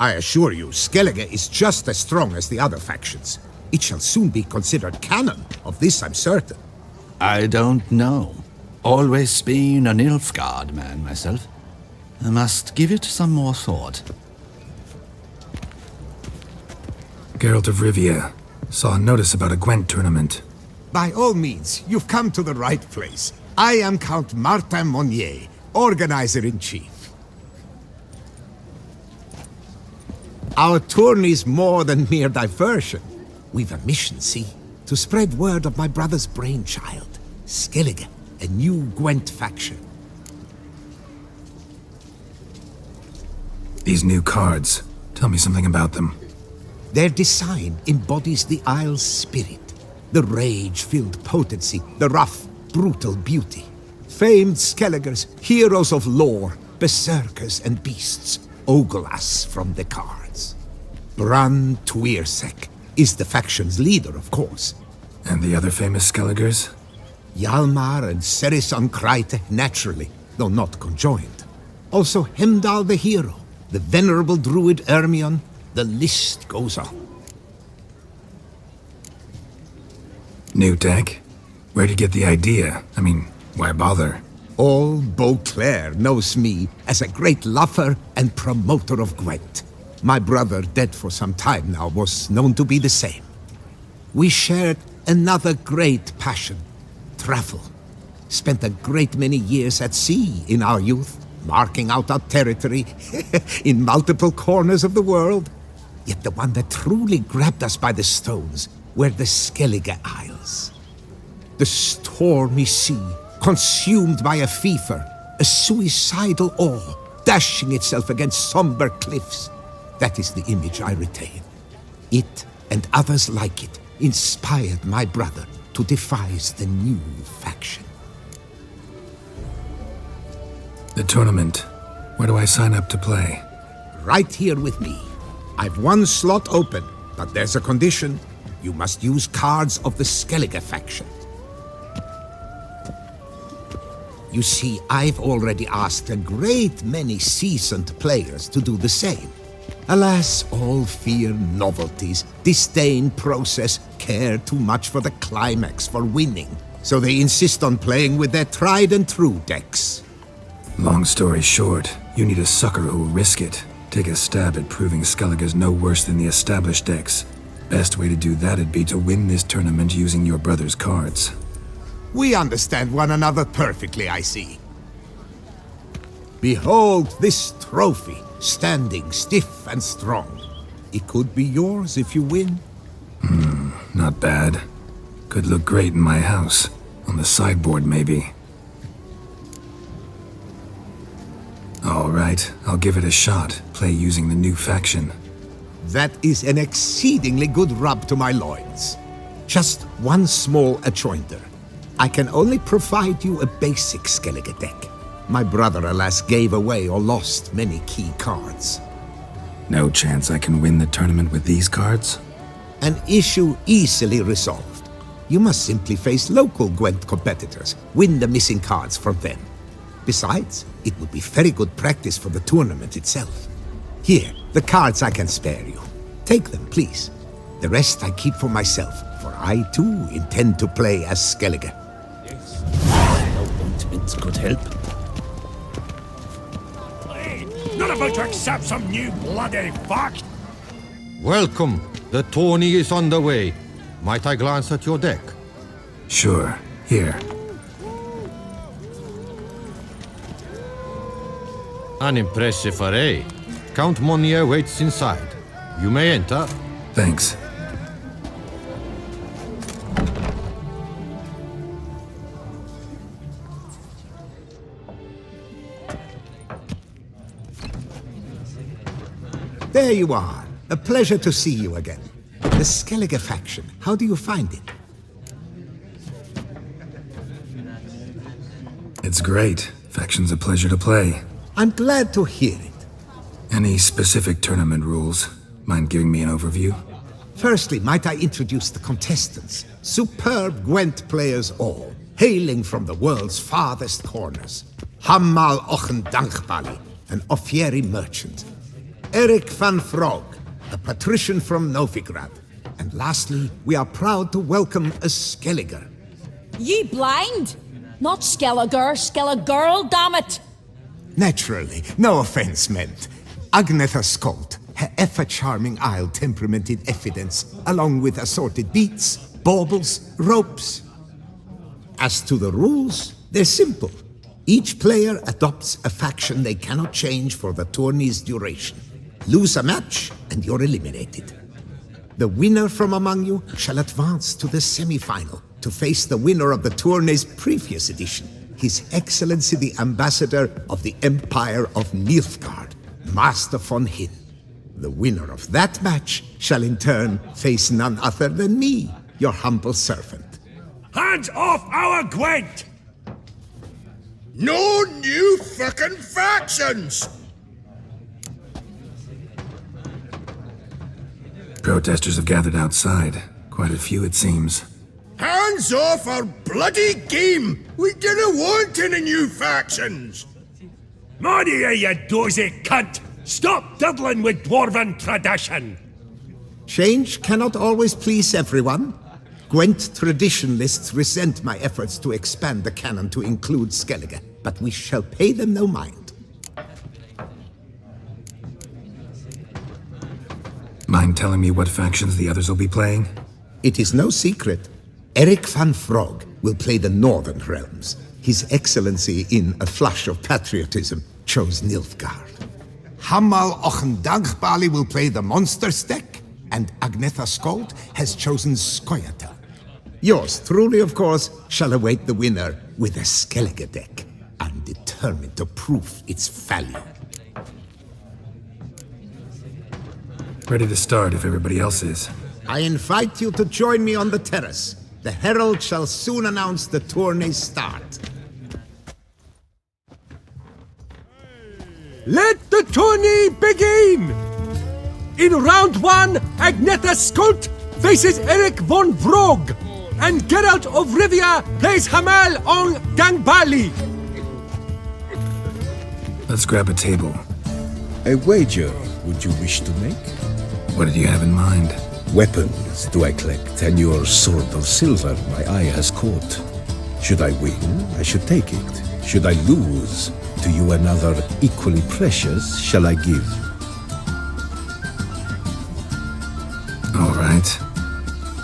I assure you, Skellige is just as strong as the other factions. It shall soon be considered canon. Of this I'm certain. I don't know. Always been an Nilfgaard man myself. I must give it some more thought. Geralt of Rivia. Saw a notice about a Gwent tournament. By all means, you've come to the right place. I am Count Martin Monnier, Organizer-in-Chief. Our tourney's more than mere diversion. We've a mission, see? To spread word of my brother's brainchild, Skellige, a new Gwent faction. These new cards. Tell me something about them. Their design embodies the Isle's spirit. The rage-filled potency, the rough, brutal beauty. Famed Skelligers, heroes of lore, berserkers and beasts, ogle us from the cards. Bran Tuirsek is the faction's leader, of course. And the other famous Skelligers? Hjalmar and Serisan Kreite, naturally, though not conjoined. Also Hemdal the hero, the venerable druid Ermion, the list goes on. New deck? Where'd you get the idea? I mean, why bother? All Beauclair knows me as a great lover and promoter of Gwent. My brother, dead for some time now, was known to be the same. We shared another great passion, travel. Spent a great many years at sea in our youth, marking out our territory in multiple corners of the world. Yet the one that truly grabbed us by the stones were the Skellige Isles. The stormy sea, consumed by a fever, a suicidal awe, dashing itself against somber cliffs. That is the image I retain. It, and others like it, inspired my brother to devise the new faction. The tournament. Where do I sign up to play? Right here with me. I've one slot open, but there's a condition. You must use cards of the Skellige faction. You see, I've already asked a great many seasoned players to do the same. Alas, all fear novelties, disdain process, care too much for the climax, for winning. So they insist on playing with their tried and true decks. Long story short, you need a sucker who'll risk it. Take a stab at proving Skellige's no worse than the established decks. Best way to do that'd be to win this tournament using your brother's cards. We understand one another perfectly, I see. Behold this trophy, standing stiff and strong. It could be yours if you win. Not bad. Could look great in my house. On the sideboard, maybe. All right, I'll give it a shot. Play using the new faction. That is an exceedingly good rub to my loins. Just one small adjoinder. I can only provide you a basic Skellige deck. My brother, alas, gave away or lost many key cards. No chance I can win the tournament with these cards? An issue easily resolved. You must simply face local Gwent competitors, win the missing cards from them. Besides, it would be very good practice for the tournament itself. Here, the cards I can spare you. Take them, please. The rest I keep for myself, for I too intend to play as Skellige. Yes. No ointment could help. Not about to accept some new bloody fuck! Welcome. The tourney is on the way. Might I glance at your deck? Sure. Here. An impressive array. Count Monnier waits inside. You may enter. Thanks. There you are. A pleasure to see you again. The Skellige faction, how do you find it? It's great. Faction's a pleasure to play. I'm glad to hear it. Any specific tournament rules? Mind giving me an overview? Firstly, might I introduce the contestants? Superb Gwent players all, hailing from the world's farthest corners. Hammal Ochen Dankbali, an Offieri merchant. Eric van Frog, a patrician from Novigrad. And lastly, we are proud to welcome a Skelliger. Ye blind? Not Skelliger, damn it! Naturally, no offense meant. Agnetha Skolt, her ever-charming isle temperamented evidence, along with assorted beats, baubles, ropes. As to the rules, they're simple. Each player adopts a faction they cannot change for the tourney's duration. Lose a match, and you're eliminated. The winner from among you shall advance to the semi-final to face the winner of the tourney's previous edition, His Excellency the Ambassador of the Empire of Nilfgaard, Master von Hin. The winner of that match shall in turn face none other than me, your humble servant. Hands off our Gwent! No new fucking factions! Protesters have gathered outside. Quite a few, it seems. Hands off our bloody game! We didn't want any new factions! Monia, you dozy cunt! Stop diddling with dwarven tradition! Change cannot always please everyone. Gwent traditionalists resent my efforts to expand the canon to include Skellige, but we shall pay them no mind. Mind telling me what factions the others will be playing? It is no secret. Eric van Frog will play the Northern Realms. His Excellency, in a flush of patriotism, chose Nilfgaard. Hamal Ochendagbali will play the Monsters deck, and Agnetha Skolt has chosen Skoyatel. Yours truly, of course, shall await the winner with a Skellige deck. I'm determined to prove its value. Ready to start if everybody else is. I invite you to join me on the terrace. The herald shall soon announce the tourney's start. Let the tourney begin! In round 1, Agnetha Skolt faces Eric von Vrog, and Geralt of Rivia plays Hamal on Gangbali. Let's grab a table. A wager would you wish to make? What did you have in mind? Weapons do I collect, and your sword of silver my eye has caught. Should I win, I should take it. Should I lose, to you another equally precious shall I give. All right.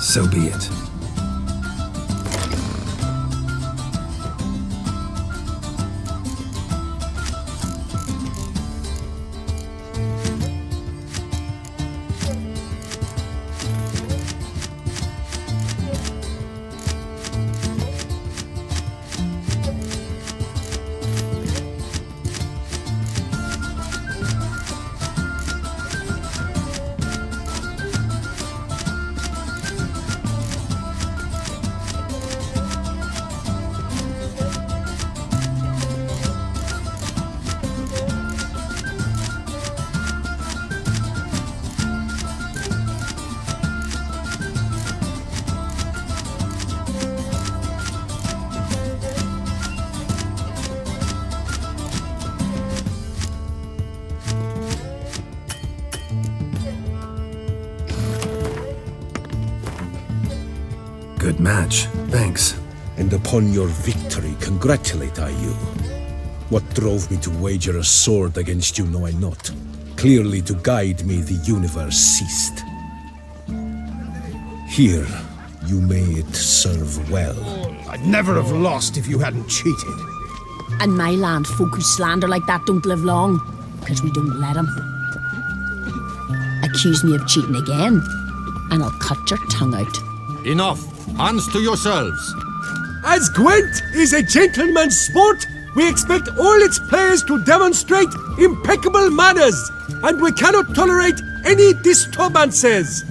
So be it. Good match. Thanks. And upon your victory congratulate I you. What drove me to wager a sword against you know I not. Clearly to guide me the universe ceased. Here, you may it serve well. I'd never have lost if you hadn't cheated. And my land folk who slander like that don't live long, because we don't let them. Accuse me of cheating again, and I'll cut your tongue out. Enough! Hands to yourselves! As Gwent is a gentleman's sport, we expect all its players to demonstrate impeccable manners, and we cannot tolerate any disturbances.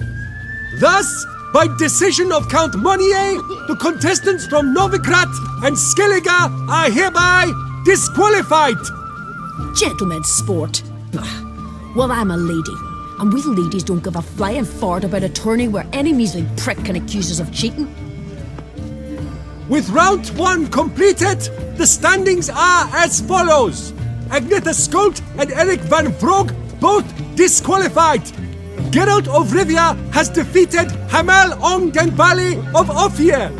Thus, by decision of Count Monnier, the contestants from Novigrad and Skellige are hereby disqualified. Gentlemen's sport. Well, I'm a lady, and we ladies don't give a flying fart about a tourney where any measly prick can accuse us of cheating. With round 1 completed, the standings are as follows. Agnetha Skolt and Eric van Vrog both disqualified. Geralt of Rivia has defeated Hamel Ongdenbali of Ophir.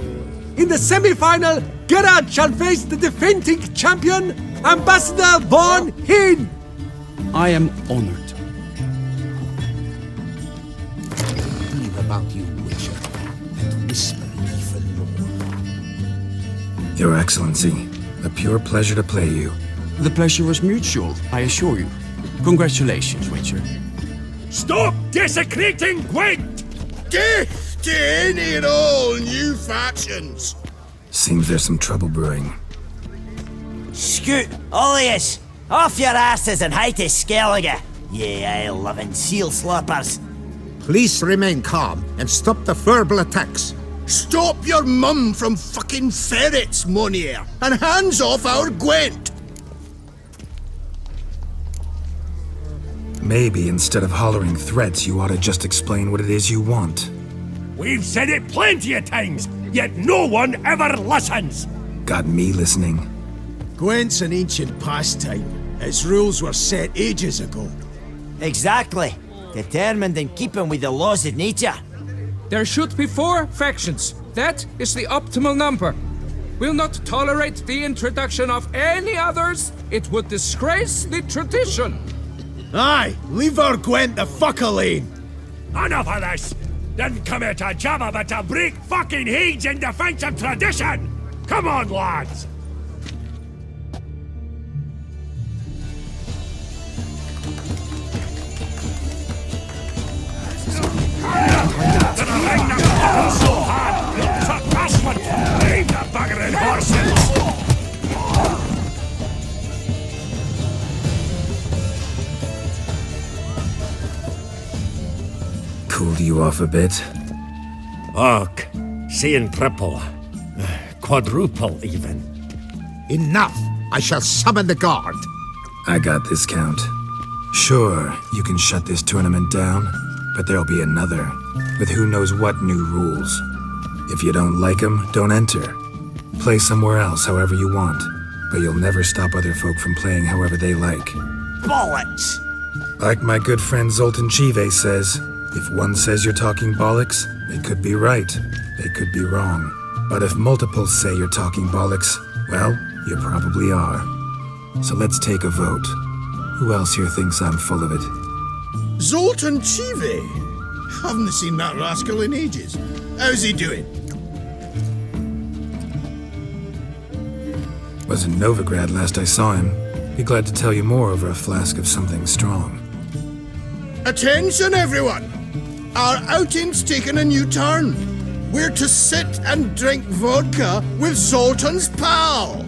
In the semi-final, Geralt shall face the defending champion, Ambassador Von Hinn. I am honored. Hear about you, Witcher, and whisper even more. Your Excellency, a pure pleasure to play you. The pleasure was mutual, I assure you. Congratulations, Witcher. Stop desecrating Gwent! Death to any and all new factions! Seems there's some trouble brewing. Scoot, all of yous! Off your asses and hide to Skellige, ye ale-loving seal slurpers. Please remain calm and stop the verbal attacks. Stop your mum from fucking ferrets, Monier, and hands off our Gwent! Maybe instead of hollering threats, you ought to just explain what it is you want. We've said it plenty of times, yet no one ever listens! Got me listening. Gwent's an ancient pastime. Its rules were set ages ago. Exactly. Determined in keeping with the laws of nature. There should be 4 factions. That is the optimal number. Will not tolerate the introduction of any others. It would disgrace the tradition. Aye, leave our Gwent the fuck alone. Enough of this! Didn't come here to jabber but to break fucking heads in defense of tradition! Come on, lads! So hard! It's a bastard! Leave the buggering horses! Cooled you off a bit? Fuck. Seeing triple. Quadruple, even. Enough! I shall summon the guard. I got this, Count. Sure, you can shut this tournament down, but there'll be another, with who knows what new rules. If you don't like them, don't enter. Play somewhere else however you want, but you'll never stop other folk from playing however they like. Bollocks! Like my good friend Zoltan Chive says, if one says you're talking bollocks, they could be right, they could be wrong. But if multiples say you're talking bollocks, well, you probably are. So let's take a vote. Who else here thinks I'm full of it? Zoltan Chive? Haven't seen that rascal in ages. How's he doing? Was in Novigrad last I saw him. Be glad to tell you more over a flask of something strong. Attention, everyone! Our outing's taken a new turn. We're to sit and drink vodka with Zoltan's pal.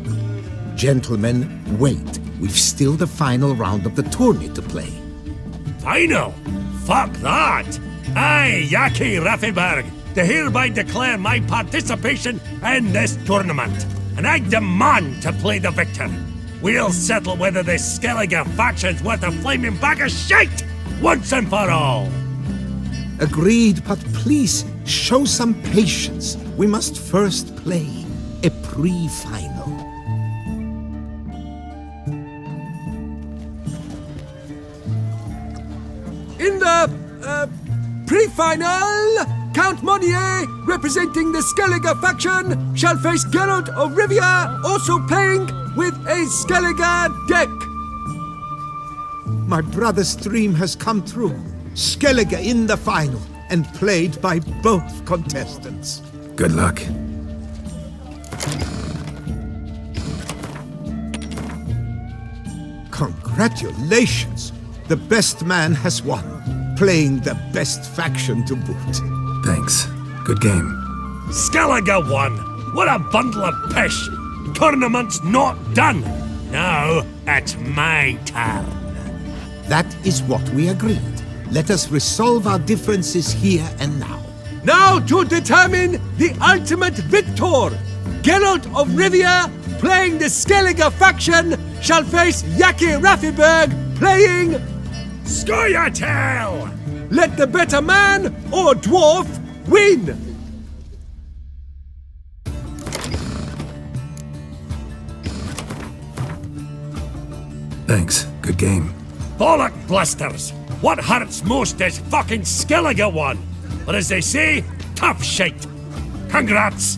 Gentlemen, wait. We've still the final round of the tourney to play. Final? Fuck that! I, Yaki Raffenberg, to hereby declare my participation in this tournament, and I demand to play the victor. We'll settle whether this Skellige faction's worth a flaming bag of shite, once and for all. Agreed, but please show some patience. We must first play a pre-final. In the pre-final, Count Monnier, representing the Skellige faction, shall face Geralt of Rivia, also playing with a Skellige deck. My brother's dream has come true. Skellige in the final, and played by both contestants. Good luck. Congratulations! The best man has won, playing the best faction to boot. Thanks. Good game. Skellige won! What a bundle of pish! Tournament's not done! Now, it's my turn. That is what we agreed. Let us resolve our differences here and now. Now to determine the ultimate victor! Geralt of Rivia, playing the Skellige faction, shall face Yaki Raffenberg, playing Scoia'tael! Let the better man or dwarf win! Thanks. Good game. Bollock blisters! What hurts most is fucking Skellige won! But as they say, tough shite! Congrats!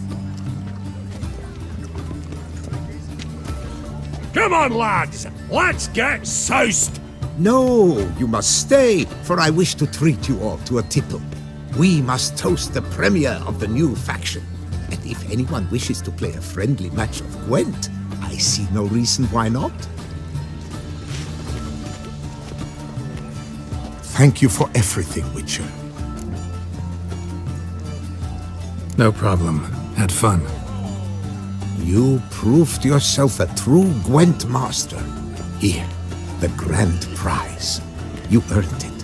Come on, lads! Let's get soused! No, you must stay, for I wish to treat you all to a tipple. We must toast the premier of the new faction. And if anyone wishes to play a friendly match of Gwent, I see no reason why not. Thank you for everything, Witcher. No problem. Had fun. You proved yourself a true Gwent master. Here, the grand prize. You earned it.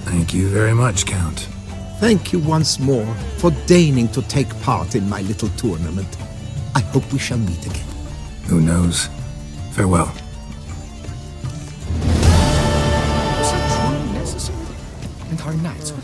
Thank you very much, Count. Thank you once more for deigning to take part in my little tournament. I hope we shall meet again. Who knows? Farewell. Was it truly necessary? And our knights would